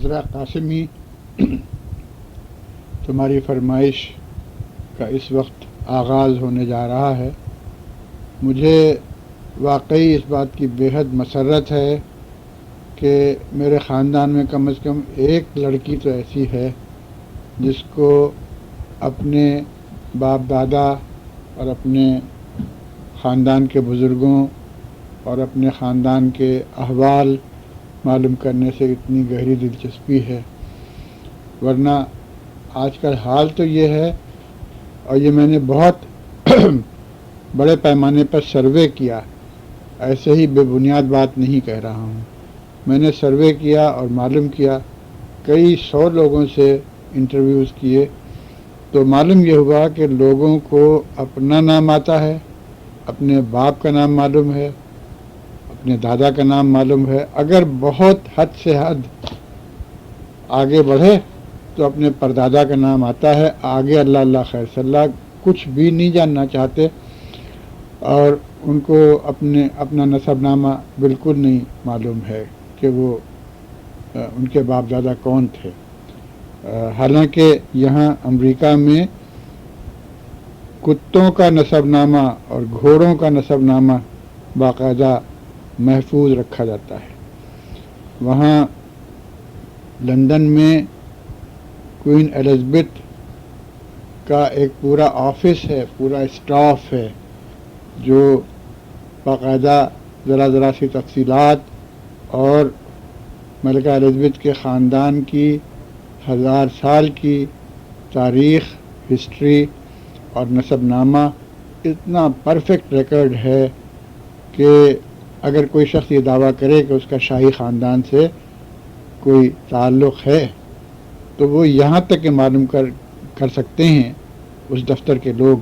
عذرا قاسمی، تمہاری فرمائش کا اس وقت آغاز ہونے جا رہا ہے۔ مجھے واقعی اس بات کی بے حد مسرت ہے کہ میرے خاندان میں کم از کم ایک لڑکی تو ایسی ہے جس کو اپنے باپ دادا اور اپنے خاندان کے بزرگوں اور اپنے خاندان کے احوال معلوم کرنے سے اتنی گہری دلچسپی ہے، ورنہ آج کل حال تو یہ ہے، اور یہ میں نے بہت بڑے پیمانے پر سروے کیا، ایسے ہی بے بنیاد بات نہیں کہہ رہا ہوں، میں نے سروے کیا اور معلوم کیا، کئی 100 لوگوں سے انٹرویوز کیے، تو معلوم یہ ہوا کہ لوگوں کو اپنا نام آتا ہے، اپنے باپ کا نام معلوم ہے، اپنے دادا کا نام معلوم ہے، اگر بہت حد سے حد آگے بڑھے تو اپنے پردادا کا نام آتا ہے، آگے اللہ اللہ خیر صلی اللہ کچھ بھی نہیں جاننا چاہتے، اور ان کو اپنا نسب نامہ بالکل نہیں معلوم ہے کہ وہ ان کے باپ دادا کون تھے۔ حالانکہ یہاں امریکہ میں کتوں کا نسب نامہ اور گھوڑوں کا نسب نامہ باقاعدہ محفوظ رکھا جاتا ہے۔ وہاں لندن میں کوئین الزبتھ کا ایک پورا آفس ہے، پورا اسٹاف ہے جو باقاعدہ ذرا سی تفصیلات اور ملکہ الزبتھ کے خاندان کی 1000 سال کی تاریخ، ہسٹری اور نسب نامہ اتنا پرفیکٹ ریکارڈ ہے کہ اگر کوئی شخص یہ دعویٰ کرے کہ اس کا شاہی خاندان سے کوئی تعلق ہے تو وہ یہاں تک کہ معلوم کر سکتے ہیں اس دفتر کے لوگ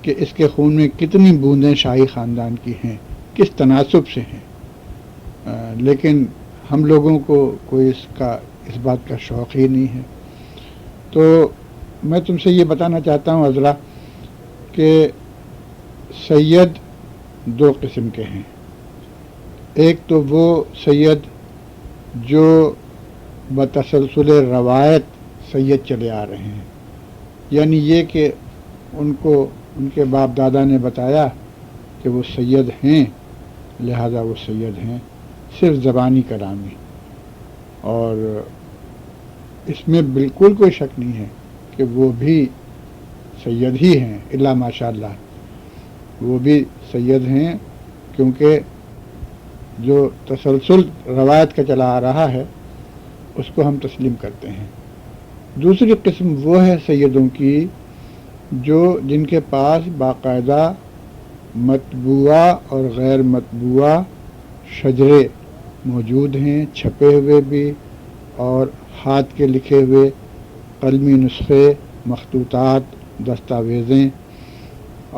کہ اس کے خون میں کتنی بوندیں شاہی خاندان کی ہیں، کس تناسب سے ہیں، لیکن ہم لوگوں کو کوئی اس بات کا شوق ہی نہیں ہے۔ تو میں تم سے یہ بتانا چاہتا ہوں عذرا کہ سید 2 قسم کے ہیں، ایک تو وہ سید جو بتسلسل روایت سید چلے آ رہے ہیں، یعنی یہ کہ ان کو ان کے باپ دادا نے بتایا کہ وہ سید ہیں، لہذا وہ سید ہیں، صرف زبانی کلامی، اور اس میں بالکل کوئی شک نہیں ہے کہ وہ بھی سید ہی ہیں، الا ماشاء اللہ وہ بھی سید ہیں، کیونکہ جو تسلسل روایت کا چلا آ رہا ہے اس کو ہم تسلیم کرتے ہیں۔ دوسری قسم وہ ہے سیدوں کی جن کے پاس باقاعدہ مطبوعہ اور غیر مطبوعہ شجرے موجود ہیں، چھپے ہوئے بھی اور ہاتھ کے لکھے ہوئے قلمی نسخے، مخطوطات، دستاویزیں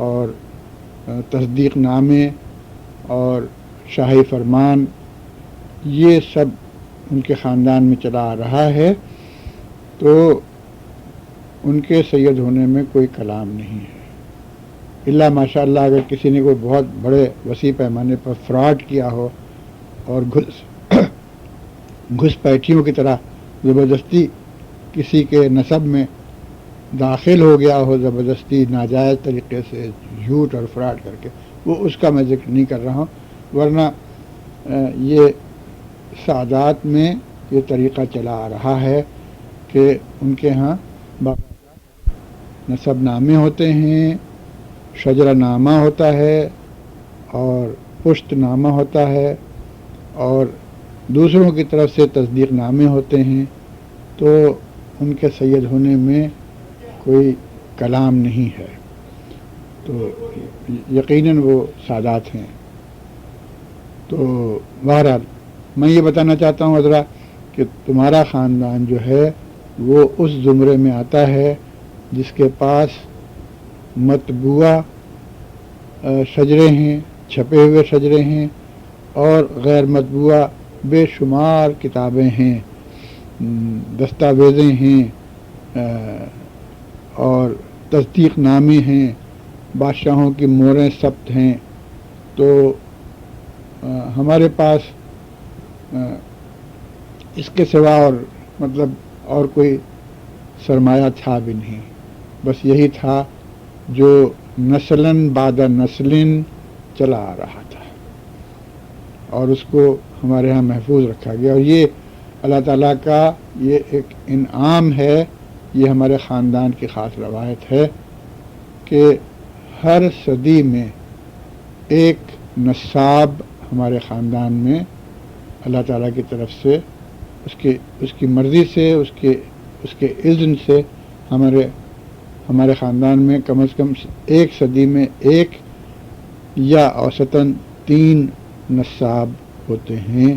اور تصدیق نامے اور شاہی فرمان، یہ سب ان کے خاندان میں چلا آ رہا ہے، تو ان کے سید ہونے میں کوئی کلام نہیں ہے، الا ماشاء اللہ اگر کسی نے کوئی بہت بڑے وسیع پیمانے پر فراڈ کیا ہو اور گھس پیٹھیوں کی طرح زبردستی کسی کے نسب میں داخل ہو گیا ہو، زبردستی ناجائز طریقے سے جھوٹ اور فراڈ کر کے، وہ اس کا میں ذکر نہیں کر رہا ہوں، ورنہ یہ سادات میں یہ طریقہ چلا آ رہا ہے کہ ان کے ہاں نسب نامے ہوتے ہیں، شجرہ نامہ ہوتا ہے اور پشت نامہ ہوتا ہے اور دوسروں کی طرف سے تصدیق نامے ہوتے ہیں، تو ان کے سید ہونے میں کوئی کلام نہیں ہے، تو یقیناً وہ سادات ہیں۔ تو بہرحال میں یہ بتانا چاہتا ہوں حضرات کہ تمہارا خاندان جو ہے وہ اس زمرے میں آتا ہے جس کے پاس مطبوعہ شجرے ہیں، چھپے ہوئے شجرے ہیں اور غیر مطبوعہ بے شمار کتابیں ہیں، دستاویزیں ہیں اور تصدیق نامے ہیں، بادشاہوں کی موریں ثبت ہیں۔ تو ہمارے پاس اس کے سوا اور مطلب اور کوئی سرمایہ تھا بھی نہیں، بس یہی تھا جو نسلاً بعد نسلن چلا آ رہا تھا اور اس کو ہمارے ہاں محفوظ رکھا گیا. اور یہ اللہ تعالیٰ کا یہ ایک انعام ہے، یہ ہمارے خاندان کی خاص روایت ہے کہ ہر صدی میں ایک نصاب ہمارے خاندان میں اللہ تعالیٰ کی طرف سے اس کی مرضی سے اس کے اذن سے ہمارے خاندان میں کم از کم ایک صدی میں ایک یا اوسطاً 3 نصاب ہوتے ہیں.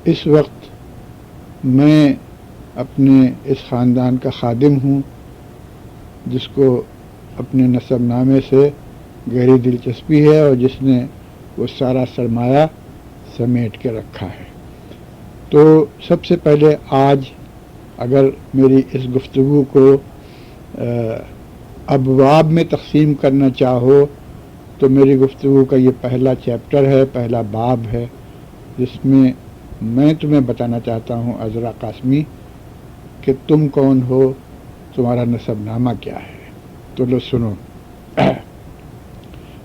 اس وقت میں اپنے اس خاندان کا خادم ہوں جس کو اپنے نسب نامے سے گہری دلچسپی ہے اور جس نے وہ سارا سرمایہ سمیٹ کے رکھا ہے. تو سب سے پہلے آج اگر میری اس گفتگو کو ابواب میں تقسیم کرنا چاہو تو میری گفتگو کا یہ پہلا چیپٹر ہے، پہلا باب ہے، جس میں تمہیں بتانا چاہتا ہوں عذرا قاسمی کہ تم کون ہو، تمہارا نسب نامہ کیا ہے. تو لو سنو.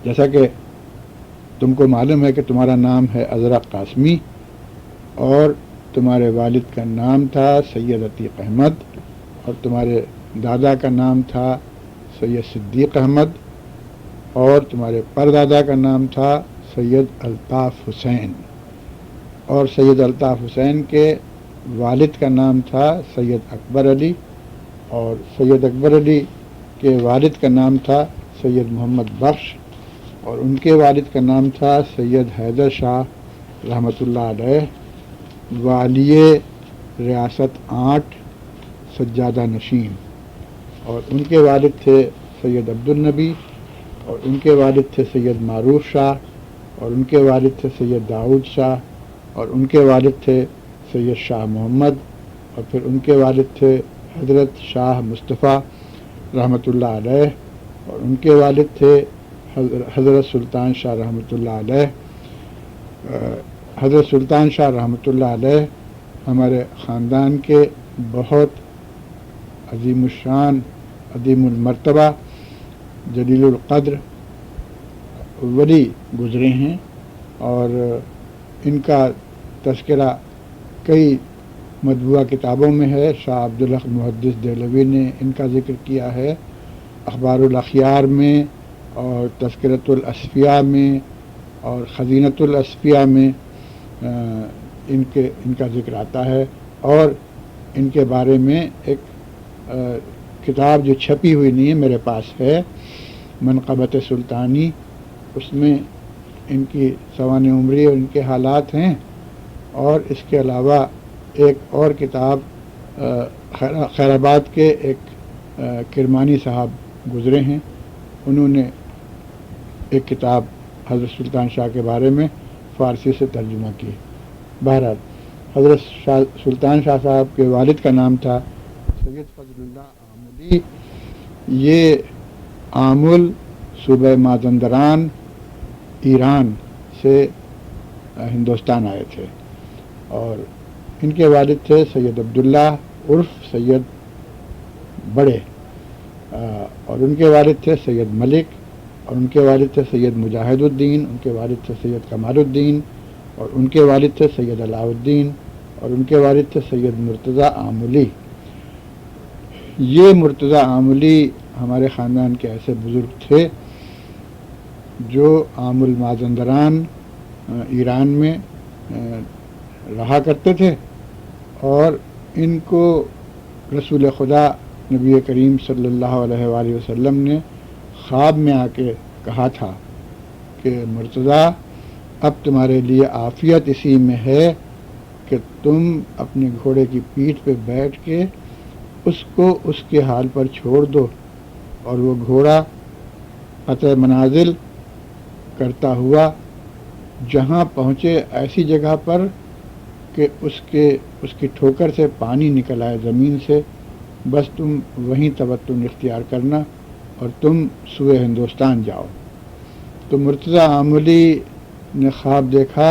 جیسا کہ تم کو معلوم ہے کہ تمہارا نام ہے عذرا قاسمی اور تمہارے والد کا نام تھا سید عتیق احمد اور تمہارے دادا کا نام تھا سید صدیق احمد اور تمہارے پردادا کا نام تھا سید الطاف حسین اور سید الطاف حسین کے والد کا نام تھا سید اکبر علی اور سید اکبر علی کے والد کا نام تھا سید محمد بخش اور ان کے والد کا نام تھا سید حیدر شاہ رحمۃ اللہ علیہ والی ریاست 8 سجادہ نشین اور ان کے والد تھے سید عبدالنبی اور ان کے والد تھے سید معروف شاہ اور ان کے والد تھے سید داؤد شاہ اور ان کے والد تھے سید شاہ محمد اور پھر ان کے والد تھے حضرت شاہ مصطفیٰ رحمۃ اللہ علیہ اور ان کے والد تھے حضرت سلطان شاہ رحمۃ اللہ علیہ. حضرت سلطان شاہ رحمۃ اللہ علیہ ہمارے خاندان کے بہت عظیم الشان، عظیم المرتبہ، جلیل القدر ولی گزرے ہیں اور ان کا تذکرہ کئی مطبوعہ کتابوں میں ہے. شاہ عبدالحق محدث دہلوی نے ان کا ذکر کیا ہے اخبار الاخیار میں اور تذکرۃ الاصفیاء میں اور خزینۃ الاصفیاء میں ان کا ذکر آتا ہے اور ان کے بارے میں ایک کتاب جو چھپی ہوئی نہیں ہے میرے پاس ہے، منقبت سلطانی، اس میں ان کی سوانح عمری اور ان کے حالات ہیں. اور اس کے علاوہ ایک اور کتاب خیر آباد کے ایک کرمانی صاحب گزرے ہیں، انہوں نے ایک کتاب حضرت سلطان شاہ کے بارے میں فارسی سے ترجمہ کی. بہرحال حضرت سلطان شاہ صاحب کے والد کا نام تھا سید فضل اللہ آملی. یہ آمل صوبہ مازندران ایران سے ہندوستان آئے تھے اور ان کے والد تھے سید عبداللہ عرف سید بڑے اور ان کے والد تھے سید ملک اور ان کے والد تھے سید مجاہد الدین، ان کے والد تھے سید کمال الدین اور ان کے والد تھے سید علاء الدین اور ان کے والد تھے سید مرتضیٰ آملی. یہ مرتضیٰ آملی ہمارے خاندان کے ایسے بزرگ تھے جو آمل مازندران ایران میں رہا کرتے تھے اور ان کو رسول خدا نبی کریم صلی اللہ علیہ وآلہ وسلم نے خواب میں آ کے کہا تھا کہ مرتضیٰ اب تمہارے لیے عافیت اسی میں ہے کہ تم اپنے گھوڑے کی پیٹھ پہ بیٹھ کے اس کو اس کے حال پر چھوڑ دو اور وہ گھوڑا قطع منازل کرتا ہوا جہاں پہنچے ایسی جگہ پر کہ اس کی ٹھوکر سے پانی نکل آئے زمین سے، بس تم وہیں توطن اختیار کرنا اور تم سوئے ہندوستان جاؤ. تو مرتضیٰ آملی نے خواب دیکھا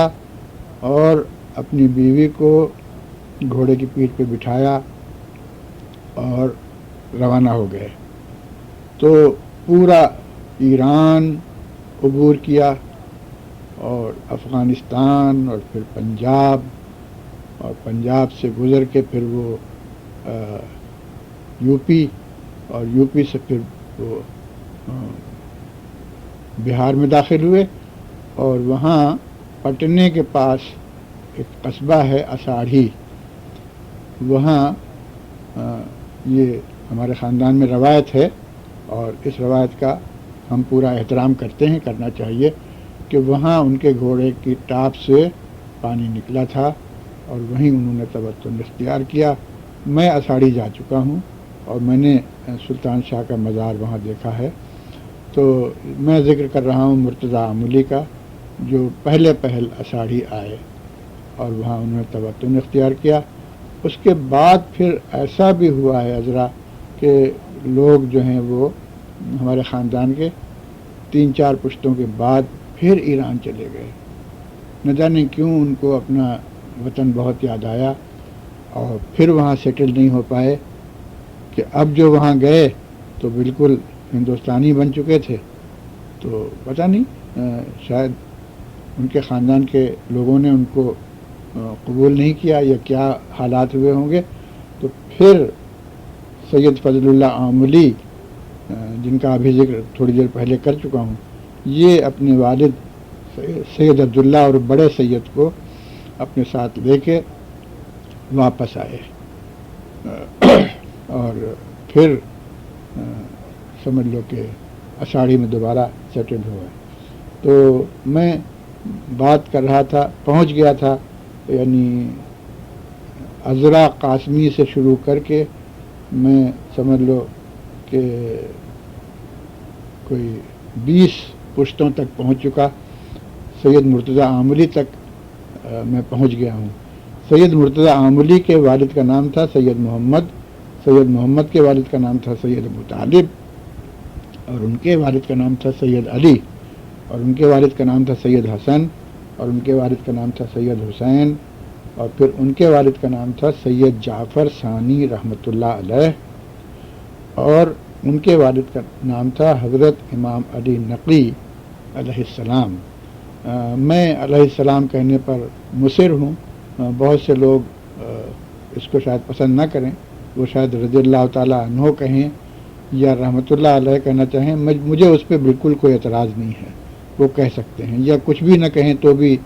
اور اپنی بیوی کو گھوڑے کی پیٹھ پہ بٹھایا اور روانہ ہو گئے. تو پورا ایران عبور کیا اور افغانستان اور پھر پنجاب، اور پنجاب سے گزر کے پھر وہ یو پی، اور یو پی سے پھر وہ بہار میں داخل ہوئے. اور وہاں پٹنے کے پاس ایک قصبہ ہے اساڑھی، وہاں یہ ہمارے خاندان میں روایت ہے، اور اس روایت کا ہم پورا احترام کرتے ہیں، کرنا چاہیے، کہ وہاں ان کے گھوڑے کی ٹاپ سے پانی نکلا تھا اور وہیں انہوں نے تبتن اختیار کیا. میں اساڑھی جا چکا ہوں اور میں نے سلطان شاہ کا مزار وہاں دیکھا ہے. تو میں ذکر کر رہا ہوں مرتضیٰ آملی کا، جو پہلے اساڑھی آئے اور وہاں انہوں نے تبتن اختیار کیا. اس کے بعد پھر ایسا بھی ہوا ہے عذرا کہ لوگ جو ہیں وہ ہمارے خاندان کے 3-4 پشتوں کے بعد پھر ایران چلے گئے. نہ جانے کیوں ان کو اپنا وطن بہت یاد آیا اور پھر وہاں سیٹل نہیں ہو پائے، کہ اب جو وہاں گئے تو بالکل ہندوستانی بن چکے تھے. تو پتہ نہیں، شاید ان کے خاندان کے لوگوں نے ان کو قبول نہیں کیا یا کیا حالات ہوئے ہوں گے. تو پھر سید فضل اللہ آملی، جن کا ابھی ذکر تھوڑی دیر پہلے کر چکا ہوں، یہ اپنے والد سید عبداللہ اور بڑے سید کو اپنے ساتھ لے کے واپس آئے اور پھر سمجھ لو کہ اساڑھی میں دوبارہ سیٹل ہوئے. تو میں بات کر رہا تھا، پہنچ گیا تھا، یعنی عذرا قاسمی سے شروع کر کے میں سمجھ لو کہ کوئی 20 پشتوں تک پہنچ چکا. سید مرتضیٰ آملی تک میں پہنچ گیا ہوں. سید مرتضیٰ آملی کے والد کا نام تھا سید محمد، سید محمد کے والد کا نام تھا سید ابو طالب، اور ان کے والد کا نام تھا سید علی، اور ان کے والد کا نام تھا سید حسن، اور ان کے والد کا نام تھا سید حسین، اور پھر ان کے والد کا نام تھا سید جعفر ثانی رحمۃ اللہ علیہ، اور ان کے والد کا نام تھا حضرت امام علی نقی علیہ السلام. میں علیہ السلام کہنے پر مصر ہوں. بہت سے لوگ اس کو شاید پسند نہ کریں، وہ شاید رضی اللہ تعالیٰ عنہ کہیں یا رحمۃ اللہ علیہ کہنا چاہیں. مجھے اس پہ بالکل کوئی اعتراض نہیں ہے، وہ کہہ سکتے ہیں، یا کچھ بھی نہ کہیں تو بھی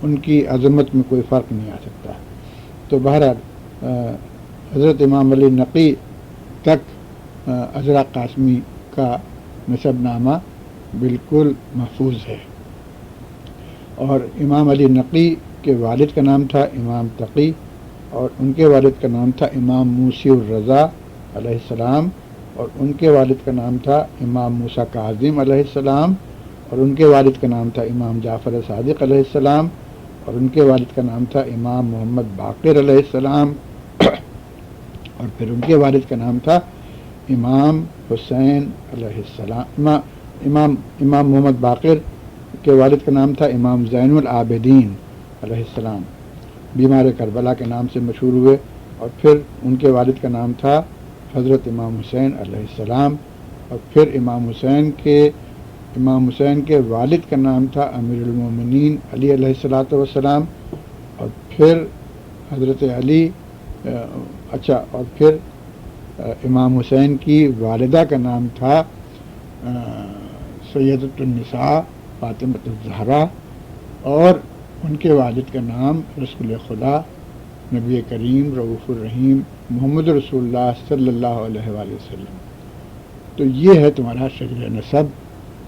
ان کی عظمت میں کوئی فرق نہیں آ سکتا. تو بہرحال حضرت امام علی نقی تک عذرا قاسمی کا نسب نامہ بالکل محفوظ ہے. اور امام علی نقی کے والد کا نام تھا امام تقی، اور ان کے والد کا نام تھا امام موسی الرضا علیہ السلام، اور ان کے والد کا نام تھا امام موسیٰ کاظم علیہ السلام، اور ان کے والد کا نام تھا امام جعفر صادق علیہ السلام، اور ان کے والد کا نام تھا امام محمد باقر علیہ السلام، اور پھر ان کے والد کا نام تھا امام حسین علیہ السلام. امام محمد باقر کے والد کا نام تھا امام زین العابدین علیہ السلام، بیمار کربلا کے نام سے مشہور ہوئے. اور پھر ان کے والد کا نام تھا حضرت امام حسین علیہ السلام، اور پھر امام حسین کے والد کا نام تھا امیر المومنین علی علیہ الصلاۃ والسلام، اور پھر حضرت علی اور پھر امام حسین کی والدہ کا نام تھا سیدۃ النساء فاطمۃ الزہرا، اور ان کے والد کا نام رسول خدا نبی کریم رؤوف الرحیم محمد رسول اللہ صلی اللہ علیہ وآلہ وسلم. تو یہ ہے تمہارا شجر نسب،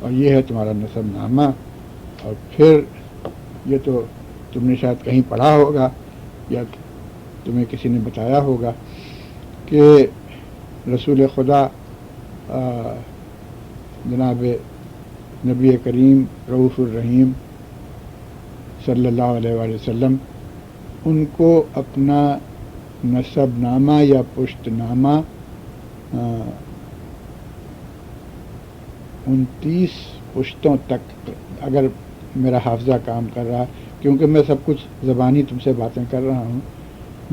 اور یہ ہے تمہارا نسب نامہ. اور پھر یہ تو تم نے شاید کہیں پڑھا ہوگا یا تمہیں کسی نے بتایا ہوگا کہ رسول خدا جناب نبی کریم رؤوف الرحیم صلی اللہ علیہ وآلہ وسلم ان کو اپنا نسب نامہ یا پشت نامہ 29 پشتوں تک، اگر میرا حافظہ کام کر رہا، کیونکہ میں سب کچھ زبانی تم سے باتیں کر رہا ہوں،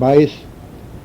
22